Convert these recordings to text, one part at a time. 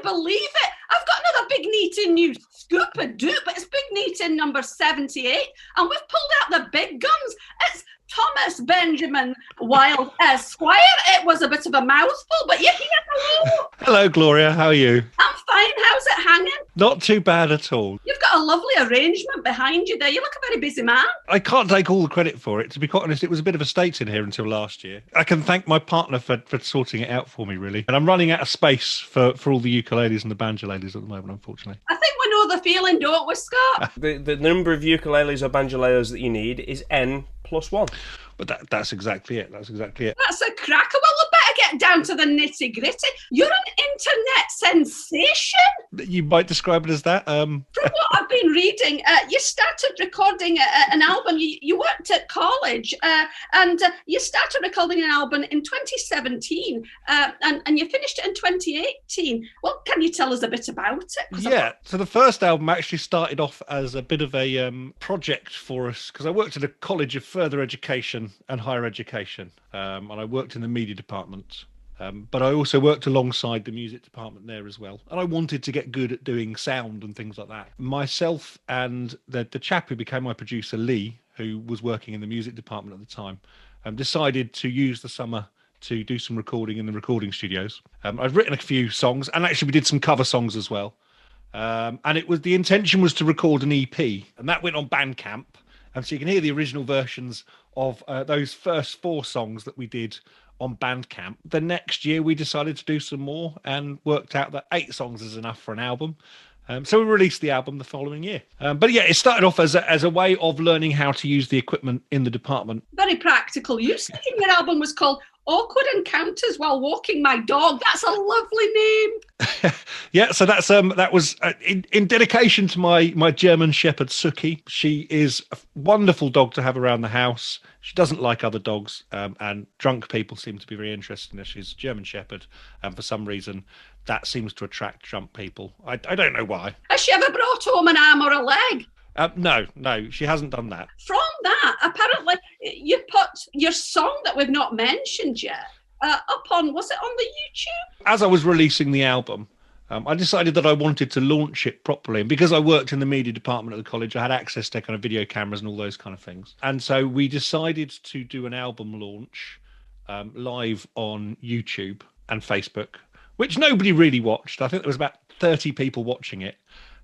believe it? I've got another Big Neet In news scoop-a-doop, but it's Big Neet In number 78, and we've pulled out the big guns. It's Thomas Benjamin Wilde Esquire. It was a bit of a mouthful, but you're here. Hello. Hello, Gloria. How are you? I'm fine. How's it hanging? Not too bad at all. You've got a lovely arrangement behind you there. You look a very busy man. I can't take all the credit for it. To be quite honest, it was a bit of a state in here until last year. I can thank my partner for sorting it out for me, really. And I'm running out of space for all the ukuleles and the banjoleles at the moment, unfortunately. I think we know the feeling, don't we, Scott? The number of ukuleles or banjoleos that you need is N+1. But that's exactly it. That's exactly it. That's a cracker. Well, we better get down to the nitty-gritty. You're an internet sensation. You might describe it as that. From what I've been reading, you started recording an album. You worked at college, and you started recording an album in 2017, and you finished it in 2018. Well, can you tell us a bit about it? Yeah. So the first album actually started off as a bit of a project for us, because I worked at a college of further education and higher education, and I worked in the media department. But I also worked alongside the music department there as well. And I wanted to get good at doing sound and things like that. Myself and the chap who became my producer, Lee, who was working in the music department at the time, decided to use the summer to do some recording in the recording studios. I'd written a few songs, and actually we did some cover songs as well. And the intention was to record an EP, and that went on Bandcamp. So you can hear the original versions of those first 4 songs that we did on Bandcamp. The next year we decided to do some more and worked out that 8 songs is enough for an album. So we released the album the following year. But yeah, it started off as a way of learning how to use the equipment in the department. Very practical use. I think your album was called Awkward Encounters While Walking My Dog. That's a lovely name. Yeah, so that was in dedication to my German Shepherd, Suki. She is a wonderful dog to have around the house. She doesn't like other dogs, and drunk people seem to be very interested in her. She's a German Shepherd, and for some reason, that seems to attract drunk people. I don't know why. Has she ever brought home an arm or a leg? No, she hasn't done that. From that, apparently, you put your song that we've not mentioned yet up on, was it on the YouTube? As I was releasing the album, I decided that I wanted to launch it properly. And because I worked in the media department at the college, I had access to kind of video cameras and all those kind of things. And so we decided to do an album launch live on YouTube and Facebook, which nobody really watched. I think there was about 30 people watching it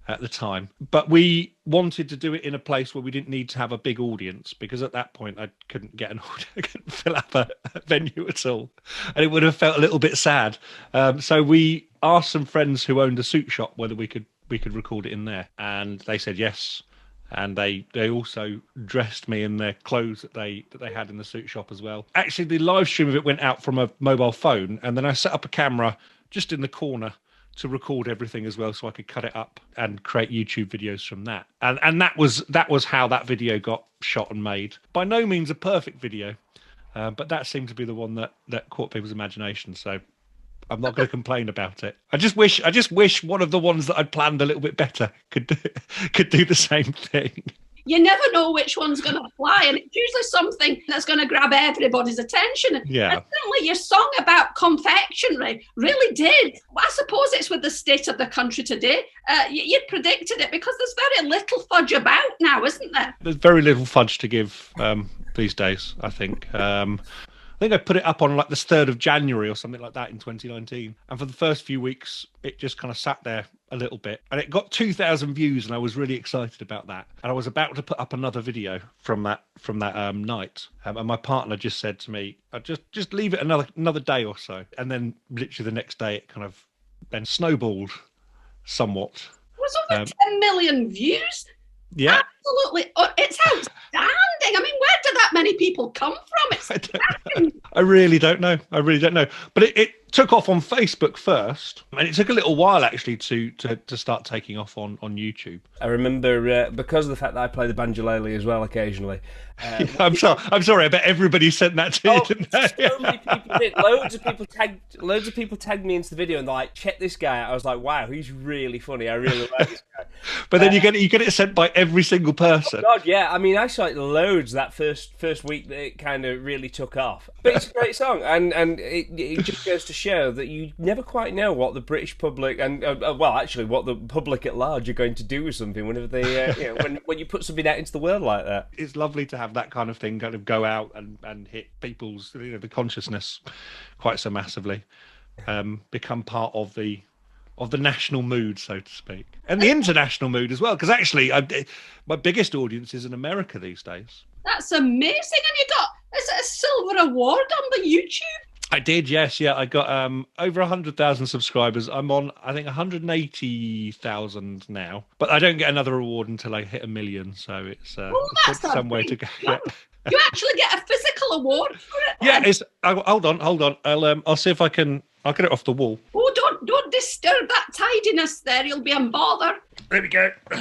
at the time. But we wanted to do it in a place where we didn't need to have a big audience, because at that point I couldn't get an audience. I couldn't fill up a venue at all. And it would have felt a little bit sad. So we asked some friends who owned a suit shop whether we could record it in there. And they said yes. And they also dressed me in their clothes that they had in the suit shop as well. Actually, the live stream of it went out from a mobile phone, and then I set up a camera just in the corner to record everything as well, so I could cut it up and create YouTube videos from that. And that was how that video got shot and made. By no means a perfect video, but that seemed to be the one that caught people's imagination. So I'm not going to complain about it. I just wish one of the ones that I'd planned a little bit better could do the same thing. You never know which one's going to fly, and it's usually something that's going to grab everybody's attention. Yeah. And certainly your song about confectionery really did. I suppose it's with the state of the country today. You predicted it, because there's very little fudge about now, isn't there? There's very little fudge to give these days, I think. I think I put it up on like the 3rd of January or something like that in 2019. And for the first few weeks, it just kind of sat there a little bit. And it got 2,000 views, and I was really excited about that. And I was about to put up another video from that night. And my partner just said to me, just leave it another day or so. And then literally the next day, it kind of then snowballed somewhat. It was over 10 million views. Yeah. Absolutely. It's outstanding. I mean, where do that many people come from? I really don't know. But it took off on Facebook first, and it took a little while actually to start taking off on YouTube. I remember because of the fact that I play the banjolele as well occasionally. I'm sorry. I bet everybody sent that to you, didn't they? So many people did. Loads of people tagged me into the video and they're like, check this guy out. I was like, wow, he's really funny. I really like this guy. But then you get it sent by every single person. Oh God, yeah. I mean, I saw it loads roads that first week that it kind of really took off. But it's a great song, and it just goes to show that you never quite know what the British public and well, actually, what the public at large are going to do with something whenever they when you put something out into the world like that. It's lovely to have that kind of thing kind of go out and hit people's the consciousness quite so massively, become part of the national mood, so to speak, and the international mood as well. Because actually, my biggest audience is in America these days. That's amazing. And you got, is it a silver award on the YouTube? I did, yes, yeah. I got over 100,000 subscribers. I'm on, I think, 180,000 now, but I don't get another award until I hit 1 million. So it's some way to go. Yeah. You actually get a physical award for it. Yeah, it's. Hold on. I'll see if I can. I'll get it off the wall. Oh, don't disturb that tidiness there. You'll be in bother. There we go. So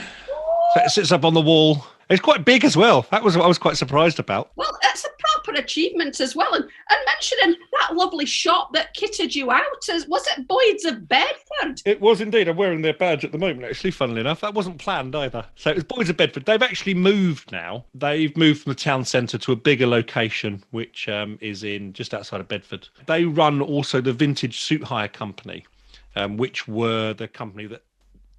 it sits up on the wall. It's quite big as well. That was what I was quite surprised about. Well, it's a proper achievement as well. And mentioning that lovely shop that kitted you out, was it Boyd's of Bedford? It was indeed. I'm wearing their badge at the moment, actually, funnily enough. That wasn't planned either. So it was Boyd's of Bedford. They've actually moved now. They've moved from the town centre to a bigger location, which is in just outside of Bedford. They run also the Vintage Suit Hire Company, which were the company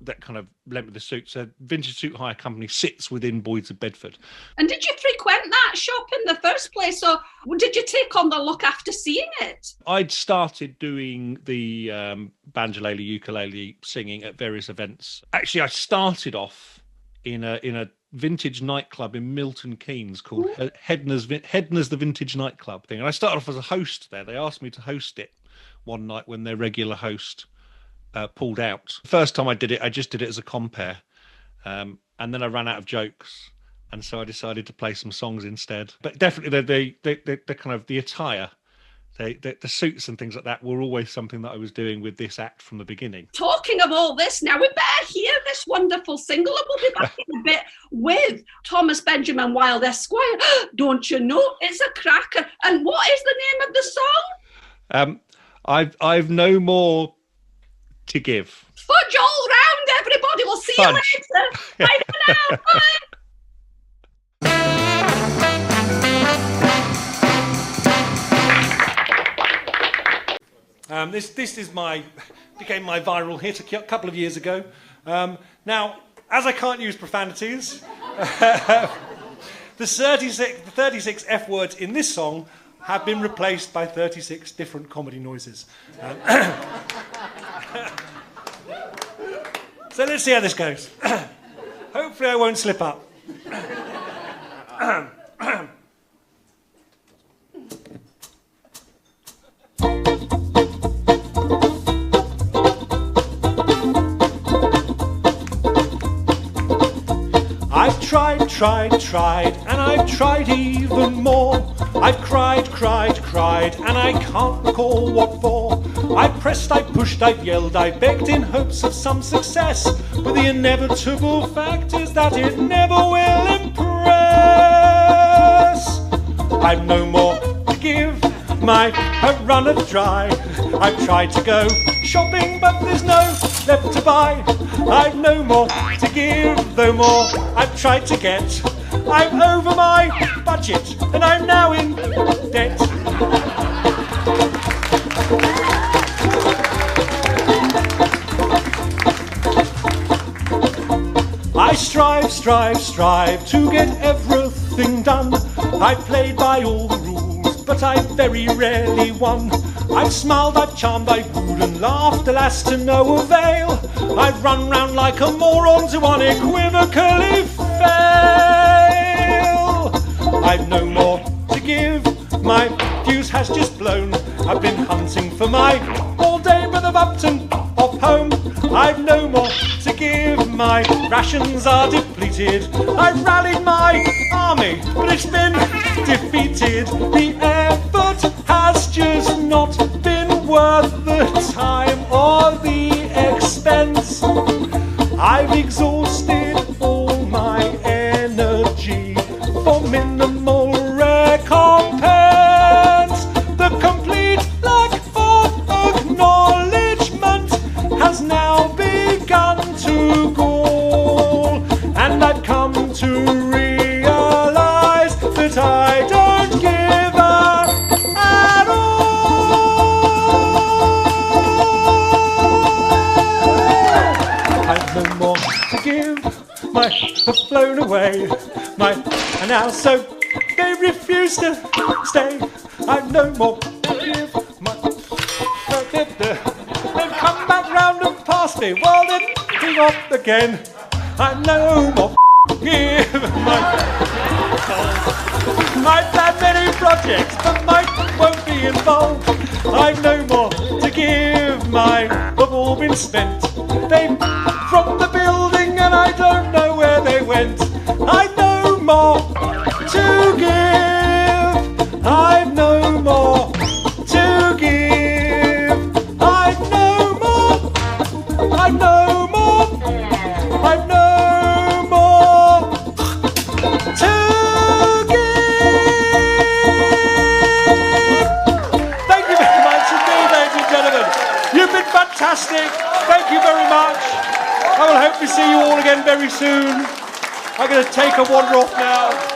that kind of lent me the suits. So Vintage Suit Hire Company sits within Boyd's of Bedford. And did you frequent that shop in the first place, or did you take on the look after seeing it? I'd started doing the banjolele, ukulele singing at various events. Actually, I started off in a vintage nightclub in Milton Keynes called Headner's the Vintage Nightclub thing. And I started off as a host there. They asked me to host it one night when their regular host pulled out. First time I did it, I just did it as a compere, and then I ran out of jokes, and so I decided to play some songs instead. But definitely, the kind of the attire, the suits and things like that were always something that I was doing with this act from the beginning. Talking of all this, now we better hear this wonderful single, and we'll be back in a bit with Thomas Benjamin Wilde Esquire. Don't you know it's a cracker? And what is the name of the song? I've no more to give. Fudge all round, everybody. We'll see Fudge. You later. Bye for now. Bye. This is became my viral hit a couple of years ago. Now, as I can't use profanities, the 36 F words in this song have been replaced by 36 different comedy noises. So let's see how this goes. Hopefully I won't slip up. I've tried, and I've tried even more. I've cried, and I can't recall what for. I've pressed, I've pushed, I've yelled, I've begged in hopes of some success. But the inevitable fact is that it never will impress. I've no more to give, my runneth dry. I've tried to go shopping, but there's no left to buy. I've no more to give, though more I've tried to get. I'm over my budget, and I'm now in debt. I strive to get everything done. I've played by all the rules, but I've very rarely won. I've smiled, I've charmed, I've wooed and laughed, alas to no avail. I've run round like a moron to unequivocally fail. I've no more to give, my fuse has just blown. I've been hunting for my all day, but I'm up to off home. I've no more to give, my rations are depleted. I've rallied my army, but it's been defeated. The effort has just not been worth the time or the expense. I've exhausted all my energy for minimal recompense. The complete lack of acknowledgement has now begun to gall, and I've come to realize have flown away. And now so they refuse to stay. I'm no more give my. They've come back round and past me while they're picking up again. I'm no more give my. I've had many projects, but mine won't be involved. I've no more to give, mine have all been spent. They've from the building and I don't know where they went. I've no more to give. I've no more to give. I've no more. I've no more. I've no more to You've been fantastic. Thank you very much. I will hope to see you all again very soon. I'm going to take a wander off now.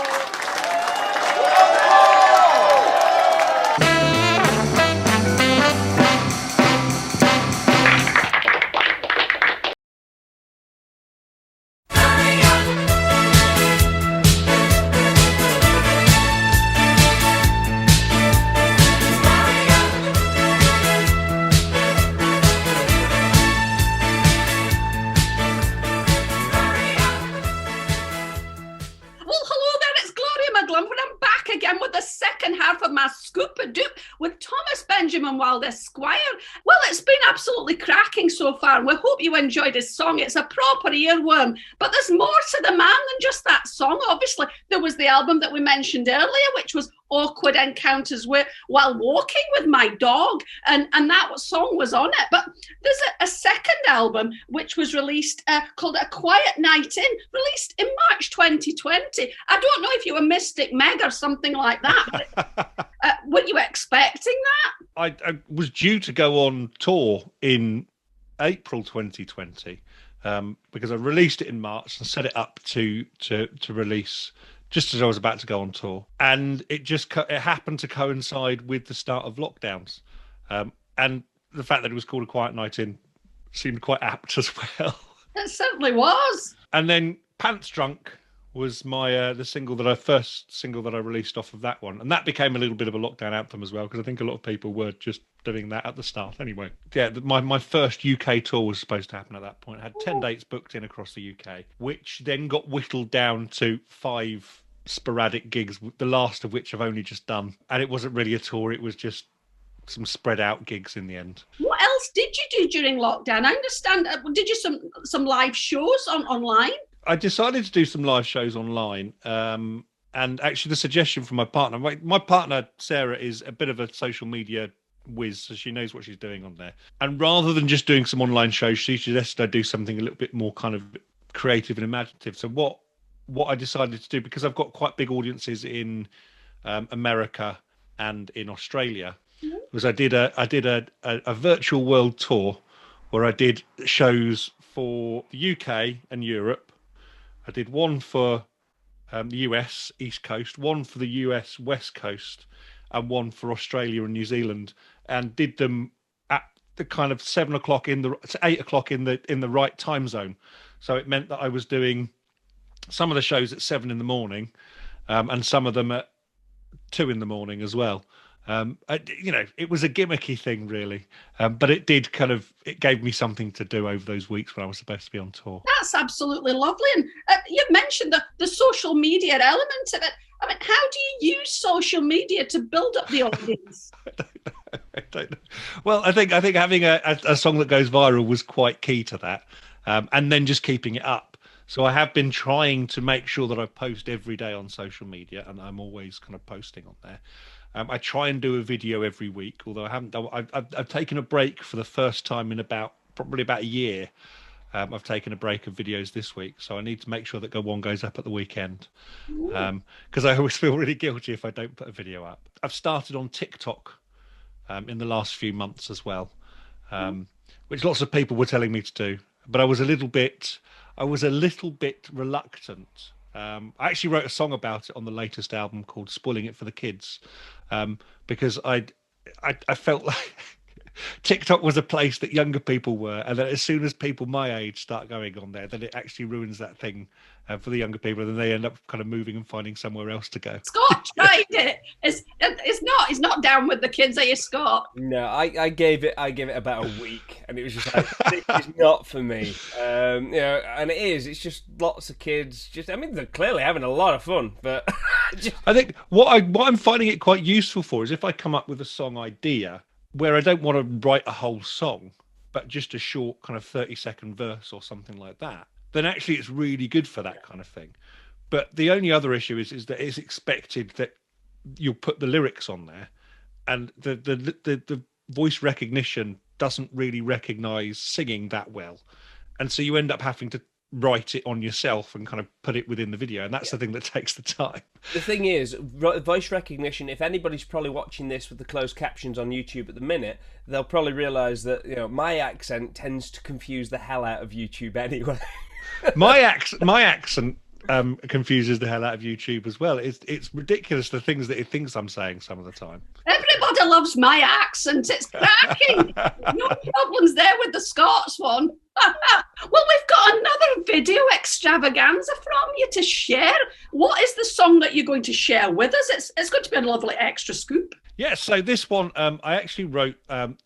Wild Esquire. Well, it's been absolutely cracking so far. We hope you enjoyed his song. It's a proper earworm, but there's more to the man than just that song. Obviously, there was the album that we mentioned earlier, which was Awkward Encounters While Walking with My Dog, and that song was on it. But there's a second album which was released called A Quiet Night In, released in March 2020. I don't know if you were Mystic Meg or something like that. Were you expecting that? I was due to go on tour in April 2020 because I released it in March and set it up to release just as I was about to go on tour, and it happened to coincide with the start of lockdowns, and the fact that it was called A Quiet Night In seemed quite apt as well. It certainly was. And then Pants Drunk was my the first single that I released off of that one, and that became a little bit of a lockdown anthem as well, because I think a lot of people were just doing that at the start anyway. Yeah, my first UK tour was supposed to happen at that point. I had 10 dates booked in across the UK, which then got whittled down to 5 sporadic gigs, the last of which I've only just done, and it wasn't really a tour, it was just some spread out gigs in the end. What else did you do during lockdown? I understand, did you some live shows online? I decided to do some live shows online, and actually the suggestion from my partner, my partner Sarah is a bit of a social media whiz, so she knows what she's doing on there. And rather than just doing some online shows, she suggested I do something a little bit more kind of creative and imaginative. So what I decided to do, because I've got quite big audiences in America and in Australia, was I did a virtual world tour where I did shows for the UK and Europe. I did one for the US East Coast, one for the US West Coast, and one for Australia and New Zealand, and did them at the kind of 7 o'clock to 8 o'clock in the right time zone. So it meant that I was doing some of the shows at 7 in the morning, and some of them at 2 in the morning as well. It was a gimmicky thing, really, but it gave me something to do over those weeks when I was supposed to be on tour. That's absolutely lovely. And you've mentioned the social media element of it. I mean, how do you use social media to build up the audience? I don't know. Well, I think having a song that goes viral was quite key to that, and then just keeping it up. So I have been trying to make sure that I post every day on social media, and I'm always kind of posting on there. I try and do a video every week, although I haven't done. I've taken a break for the first time in probably about a year. I've taken a break of videos this week, so I need to make sure that one goes up at the weekend, because I always feel really guilty if I don't put a video up. I've started on TikTok in the last few months as well, which lots of people were telling me to do, but I was a little bit reluctant. I actually wrote a song about it on the latest album called "Spoiling It for the Kids," because I felt like TikTok was a place that younger people were, and that as soon as people my age start going on there, then it actually ruins that thing for the younger people, and then they end up kind of moving and finding somewhere else to go. Scott tried it. He's not down with the kids, are you, Scott? No, I gave it about a week, and it was just like, this is not for me. And it's just lots of kids. I mean, they're clearly having a lot of fun, but I think what I'm finding it quite useful for is if I come up with a song idea where I don't want to write a whole song, but just a short kind of 30-second verse or something like that, then actually it's really good for that kind of thing. But the only other issue is that it's expected that you'll put the lyrics on there, and the voice recognition doesn't really recognize singing that well, and so you end up having to write it on yourself and kind of put it within the video, and that's the thing that takes the time. The thing is, voice recognition, if anybody's probably watching this with the closed captions on YouTube at the minute, they'll probably realize that my accent tends to confuse the hell out of YouTube anyway. my accent confuses the hell out of YouTube as well. It's ridiculous the things that it thinks I'm saying some of the time. Everybody loves my accent. It's cracking. No problems there with the Scots one. Well, we've got another video extravaganza from you to share. What is the song that you're going to share with us? It's going to be a lovely extra scoop. Yeah, so this one I actually wrote on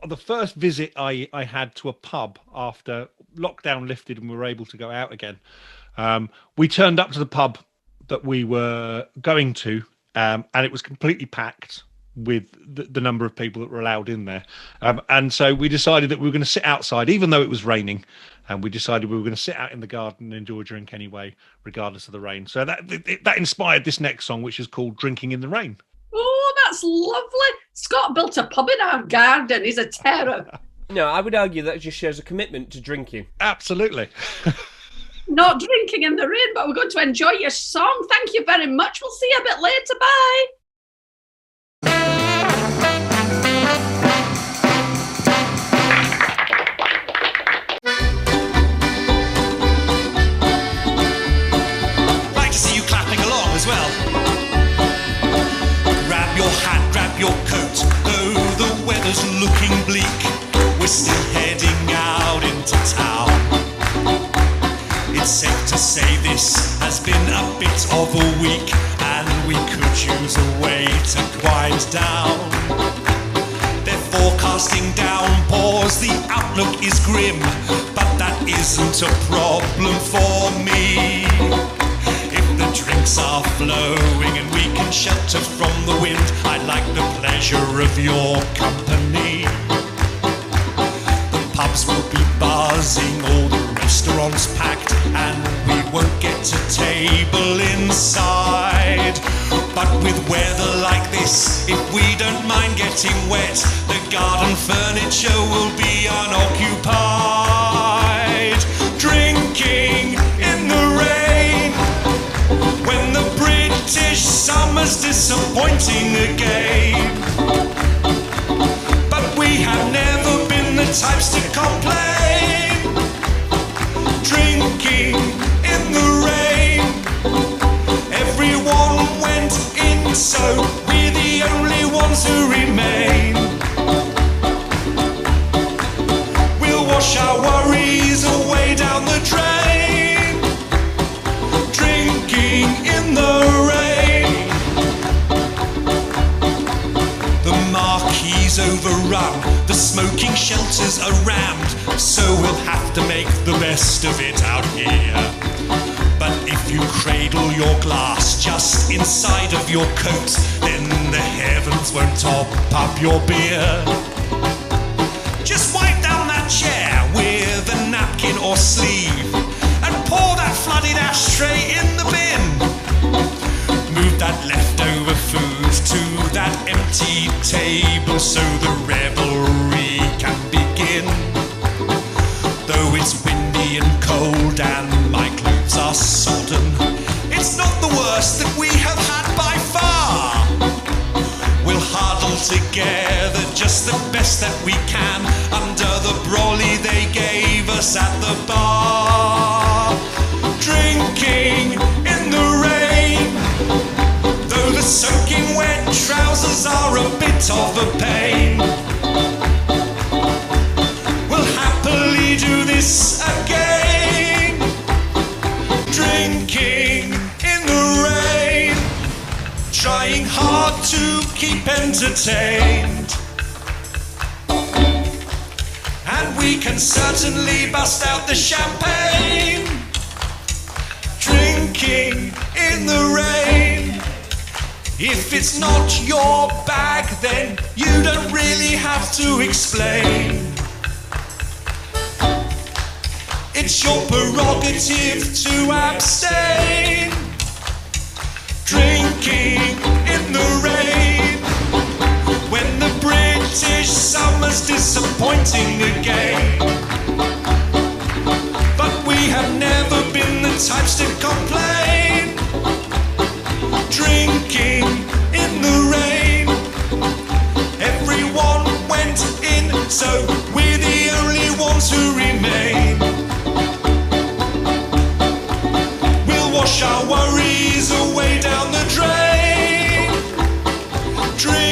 the first visit I had to a pub after lockdown lifted and we were able to go out again. We turned up to the pub that we were going to, and it was completely packed with the number of people that were allowed in there. And so we decided that we were going to sit outside, even though it was raining. And we decided we were going to sit out in the garden and enjoy a drink anyway, regardless of the rain. So that inspired this next song, which is called Drinking in the Rain. Oh, that's lovely. Scott built a pub in our garden. He's a terror. No, I would argue that just shows a commitment to drinking. Absolutely. Not drinking in the rain, but we're going to enjoy your song. Thank you very much. We'll see you a bit later. Bye. Like to see you clapping along as well. Grab your hat, grab your coat. Oh, the weather's looking bleak. We're still heading out into town. It's safe to say this has been a bit of a week, and we could use a way to quiet down. They're forecasting downpours, the outlook is grim, but that isn't a problem for me. If the drinks are flowing and we can shelter from the wind, I like the pleasure of your company. The pubs will be buzzing, all the restaurants packed, and we won't get a table inside. But with weather like this, if we don't mind getting wet, the garden furniture will be unoccupied. Drinking in the rain, when the British summer's disappointing again. But we have never been the types to complain. Drinking in the rain, everyone went in, so we're the only ones who remain. We'll wash our worries away down the drain. Drinking in the rain. The marquee's overrun, the smoking shelters are rammed, so we'll have to make the best of it out here. But if you cradle your glass just inside of your coat, then the heavens won't top up your beer. Just wipe down that chair with a napkin or sleeve, and pour that flooded ashtray in the bin. Move that leftover food to that empty table so the revelry can begin. Though it's windy and cold and my clothes are sodden, it's not the worst that we have had by far. We'll huddle together just the best that we can under the brolly they gave us at the bar. Drinking in the rain, though the soaking wet trousers are a bit of a pain. to keep entertained. And we can certainly bust out the champagne, drinking in the rain. If it's not your bag, then you don't really have to explain. It's your prerogative to abstain, drinking in the rain. When the British summer's disappointing again. But we have never been the types to complain, drinking in the rain. Everyone went in, so we're the only ones who remain. We'll wash our worries away down the drain, drinking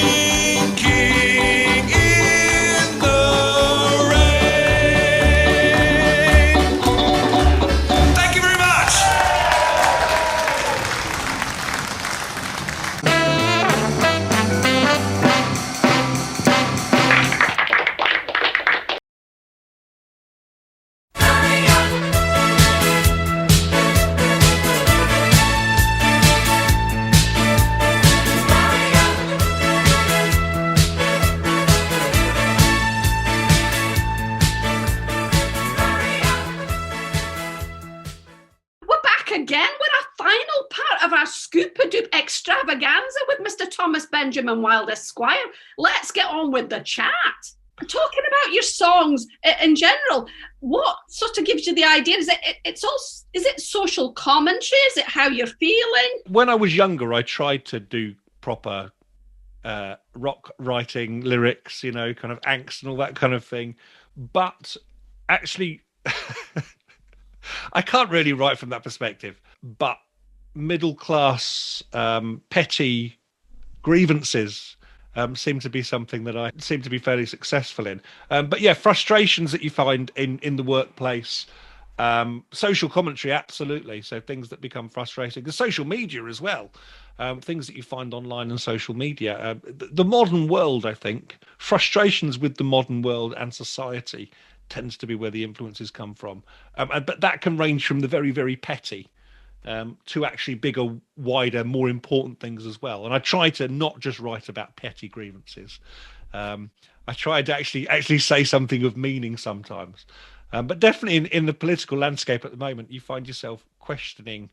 in the rain. Thank you very much. We're back again with our final part of our Scoop-a-Doop extravaganza with Mr. Thomas Benjamin Wilde Esquire. Let's get on with the chat. Talking about your songs in general, what sort of gives you the idea? Is it social commentary? Is it how you're feeling? When I was younger, I tried to do proper rock writing, lyrics, you know, kind of angst and all that kind of thing. But actually, I can't really write from that perspective. But middle class, petty grievances seem to be something that I seem to be fairly successful in. But yeah, frustrations that you find in the workplace, social commentary, absolutely. So things that become frustrating, the social media as well, things that you find online and social media. The modern world, I think, frustrations with the modern world and society tends to be where the influences come from. But that can range from the very, very petty to actually bigger, wider, more important things as well. And I try to not just write about petty grievances. I try to actually say something of meaning sometimes. But definitely in the political landscape at the moment, you find yourself questioning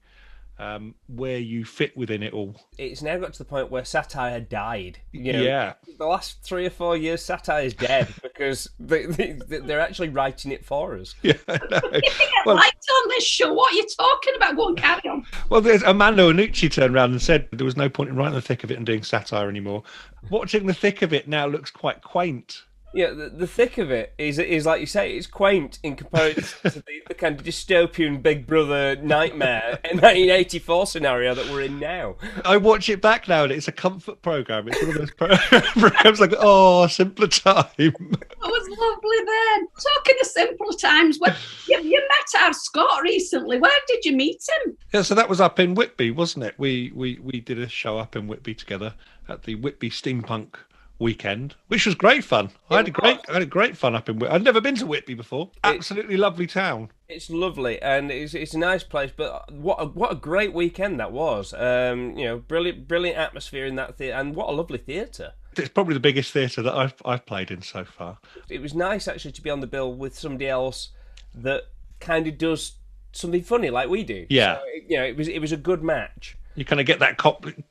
where you fit within it all. It's now got to the point where satire died. You know, Yeah. the last 3 or 4 years, satire is dead because they're actually writing it for us. Yeah. You get liked on this show. What are you talking about? Go and carry on. Well, there's Amanda Onucci turned around and said there was no point in writing the thick of it and doing satire anymore. Watching the thick of it now looks quite quaint. Yeah, the thick of it is like you say, it's quaint in comparison to the kind of dystopian Big Brother nightmare in 1984 scenario that we're in now. I watch it back now and it's a comfort program. It's one of those programs like, oh, simpler time. It was lovely then. Talking of simpler times, when you met our Scott recently. Where did you meet him? Yeah, so that was up in Whitby, wasn't it? We did a show up in Whitby together at the Whitby Steampunk weekend, which was great fun. I had a great fun up in Whitby. I'd never been to Whitby before. Absolutely lovely town. It's lovely and it's a nice place. But what a great weekend that was. Brilliant atmosphere in that theatre, and what a lovely theatre. It's probably the biggest theatre that I've played in so far. It was nice actually to be on the bill with somebody else that kind of does something funny like we do. Yeah, so, it was a good match. You kind of get that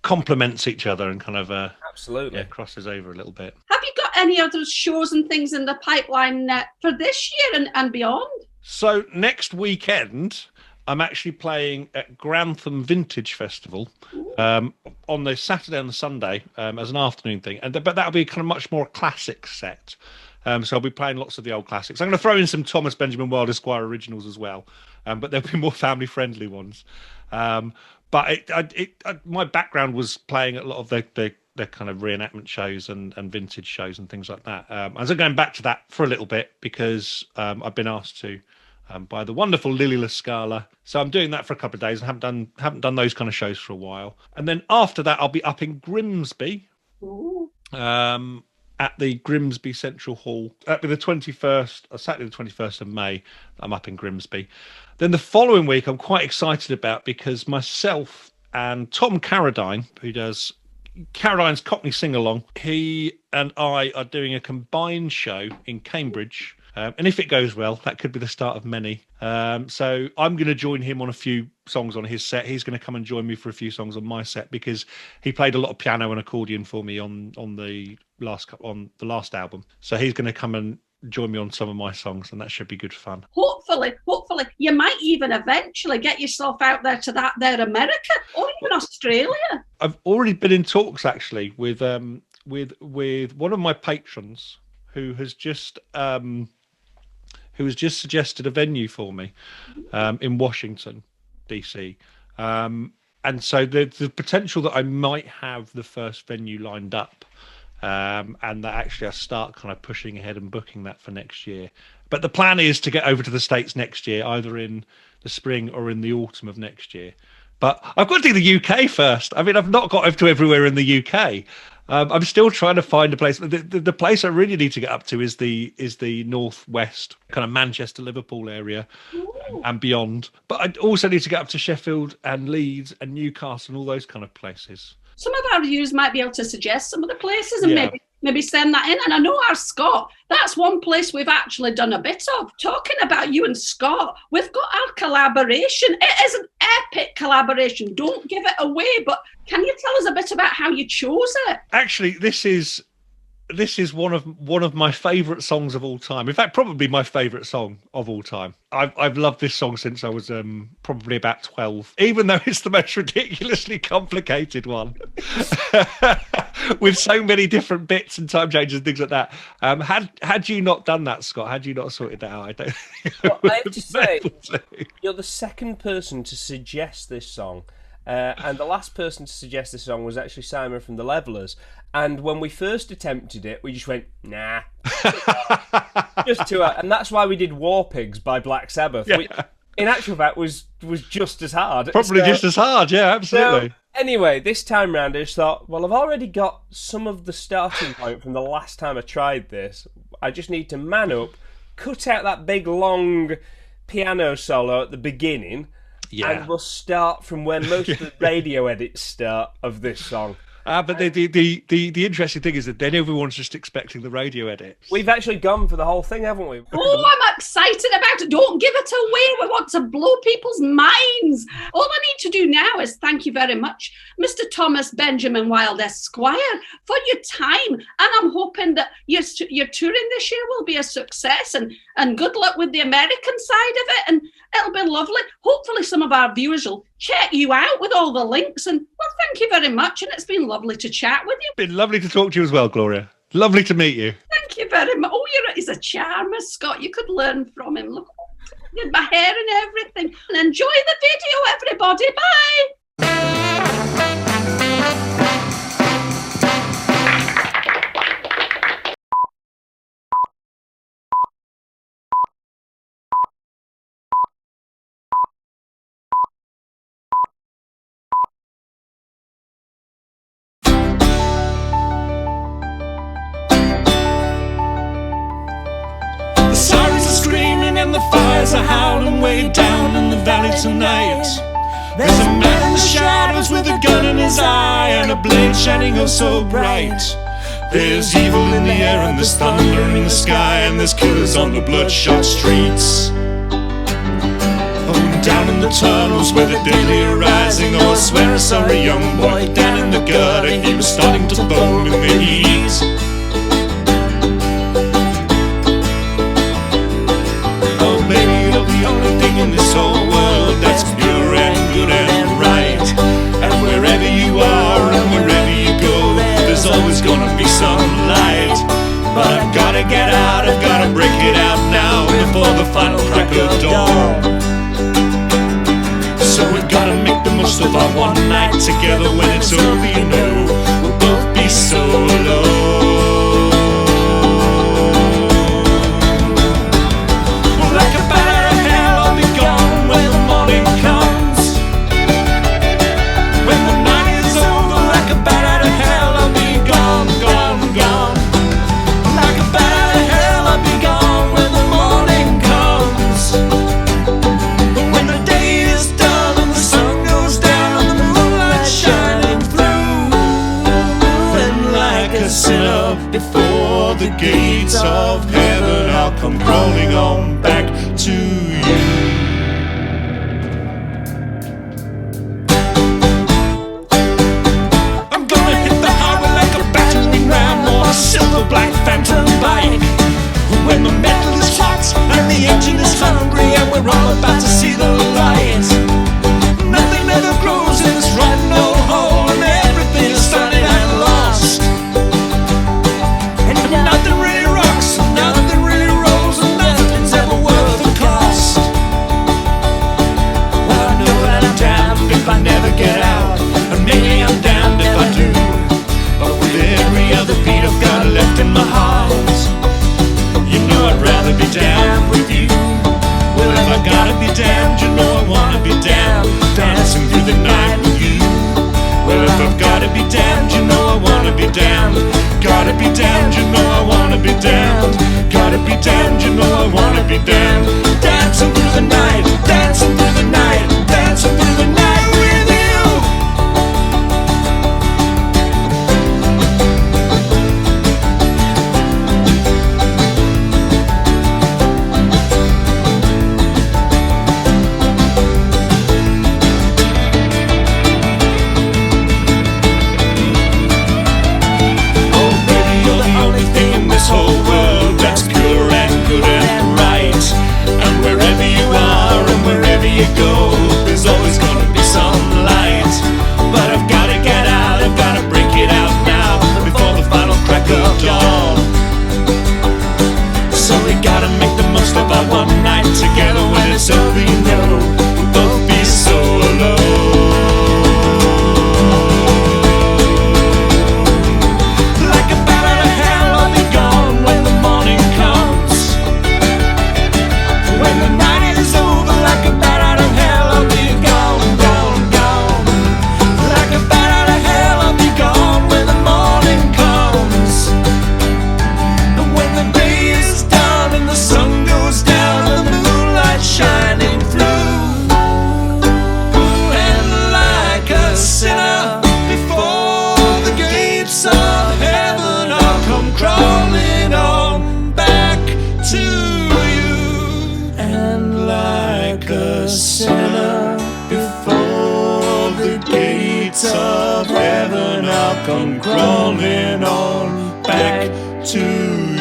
complements each other and kind of absolutely crosses over a little bit. Have you got any other shows and things in the pipeline for this year and beyond? So next weekend, I'm actually playing at Grantham Vintage Festival on the Saturday and the Sunday as an afternoon thing, but that'll be kind of much more classic set. So I'll be playing lots of the old classics. I'm going to throw in some Thomas Benjamin Wilde Esquire originals as well, but there'll be more family-friendly ones. But my background was playing at a lot of the kind of reenactment shows and vintage shows and things like that. I'm going back to that for a little bit because I've been asked to by the wonderful Lily Lascala. So I'm doing that for a couple of days. I haven't done those kind of shows for a while. And then after that, I'll be up in Grimsby Ooh. At the Grimsby Central Hall. That'll be the 21st, Saturday the 21st of May. I'm up in Grimsby. Then the following week, I'm quite excited about, because myself and Tom Carradine, who does Carradine's Cockney Sing Along, he and I are doing a combined show in Cambridge. And if it goes well, that could be the start of many. So I'm going to join him on a few songs on his set. He's going to come and join me for a few songs on my set, because he played a lot of piano and accordion for me on the last album. So he's going to come and join me on some of my songs, and that should be good fun. Hopefully, you might even eventually get yourself out there to that there America or even Australia. I've already been in talks actually with one of my patrons who has just suggested a venue for me in Washington, DC. And so the potential that I might have the first venue lined up, and that actually I start kind of pushing ahead and booking that for next year. But the plan is to get over to the States next year, either in the spring or in the autumn of next year. But I've got to do the UK first. I mean, I've not got over to everywhere in the UK. I'm still trying to find a place. The place I really need to get up to is the northwest, kind of Manchester, Liverpool area. Ooh. And beyond. But I also need to get up to Sheffield and Leeds and Newcastle and all those kind of places. Some of our viewers might be able to suggest some of the places and maybe send that in. And I know our Scott, that's one place we've actually done a bit of. Talking about you and Scott, we've got our collaboration. It is an epic collaboration. Don't give it away, but can you tell us a bit about how you chose it? Actually, this is one of my favourite songs of all time. In fact, probably my favourite song of all time. I've loved this song since I was probably about 12, even though it's the most ridiculously complicated one. With so many different bits and time changes and things like that. Had you not done that, Scott, had you not sorted that out, I don't think I have to say, you're the second person to suggest this song. And the last person to suggest this song was actually Simon from the Levellers. And when we first attempted it, we just went, nah. Just too hard. And that's why we did War Pigs by Black Sabbath, which in actual fact was just as hard. Probably just as hard, yeah, absolutely. So, anyway, this time round I just thought, well, I've already got some of the starting point from the last time I tried this. I just need to man up, cut out that big long piano solo at the beginning, and we'll start from where most of the radio edits start of this song. But the interesting thing is that then everyone's just expecting the radio edits. We've actually gone for the whole thing, haven't we? Oh, I'm excited about it. Don't give it away. We want to blow people's minds. All I need to do now is thank you very much, Mr. Thomas Benjamin Wilde Esquire, for your time. And I'm hoping that your touring this year will be a success, and good luck with the American side of it. And it'll be lovely. Hopefully some of our viewers will check you out with all the links. And well, thank you very much. And it's been lovely to chat with you. Been lovely to talk to you as well, Gloria. Lovely to meet you. Thank you very much. Oh, he's a charmer, Scott. You could learn from him. Look, my hair and everything. And enjoy the video, everybody. Bye. And the fires are howling way down in the valley tonight. There's a man in the shadows with a gun in his eye and a blade shining oh so bright. There's evil in the air and there's thunder in the sky and there's killers on the bloodshot streets. Oh, down in the tunnels where the dead are rising, oh, I swear I saw a young boy down in the gutter. He was starting to foam in the heat. The only thing in this whole world that's pure and good and right. And wherever you are and wherever you go, there's always gonna be some light. But I've gotta get out, I've gotta break it out now before the final crack of dawn. So we've gotta make the most of our one night together. When it's over, you know, we'll both be so alone. When the night is over, like a bat out of hell, I'll be gone. sinner before the gates of heaven. I'll come crawling on back to you. I'm gonna hit the highway like a battering ram on a silver black phantom bike. When the metal is hot and the engine is hungry and we're all about to see the light. Nothing ever grows in this rotten old hole and everything is started and lost. And nothing really rocks, and nothing really rolls, and nothing's ever worth the cost. Well, I know that I'm damned if I never get out, and maybe I'm damned if I do. But with every other beat I've got left in my heart, you know I'd rather be damned with you. Well, if I gotta be damned, you know I wanna be damned, dancing through the night with you. Well, if I've gotta be damned, you know I wanna be damned. Gotta be damned, you know I wanna be damned. Gotta be damned, you know I wanna be damned. Dancing through the night, dancing through the night, dancing through the night with you. This whole world that's pure and good and right. And wherever you are and wherever you go, there's always gonna be some light. But I've gotta get out, I've gotta break it out now, before the final crack of dawn. So we gotta make the most of our one night together. When it's over, you know we'll both be so alone. Come crawling on back to you.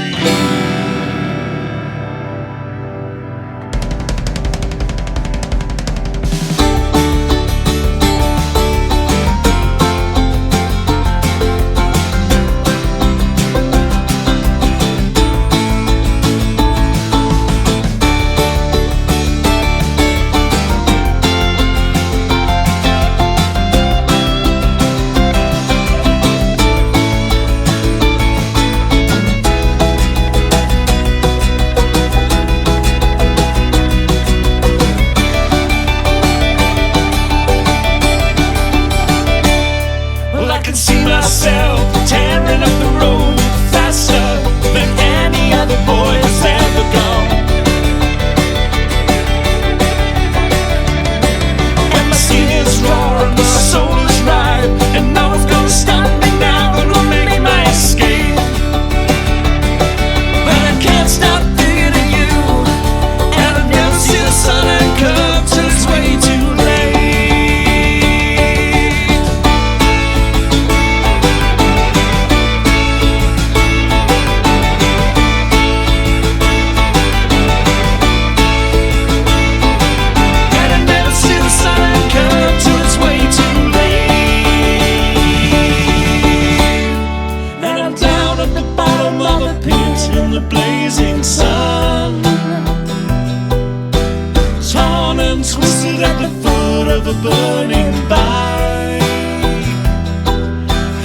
Burning by,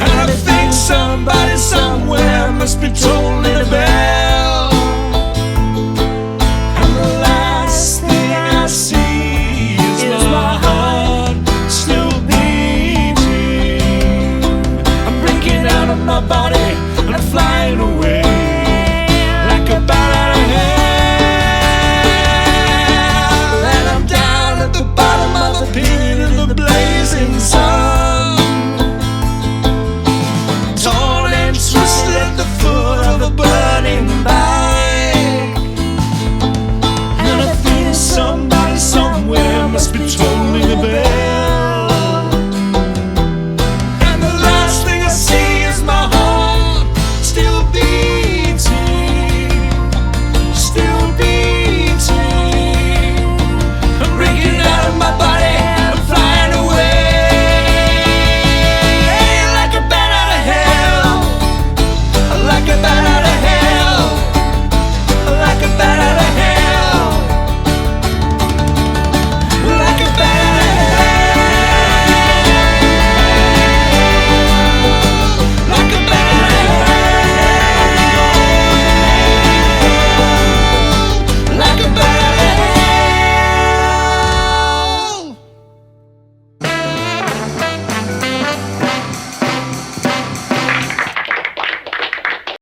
and I think somebody's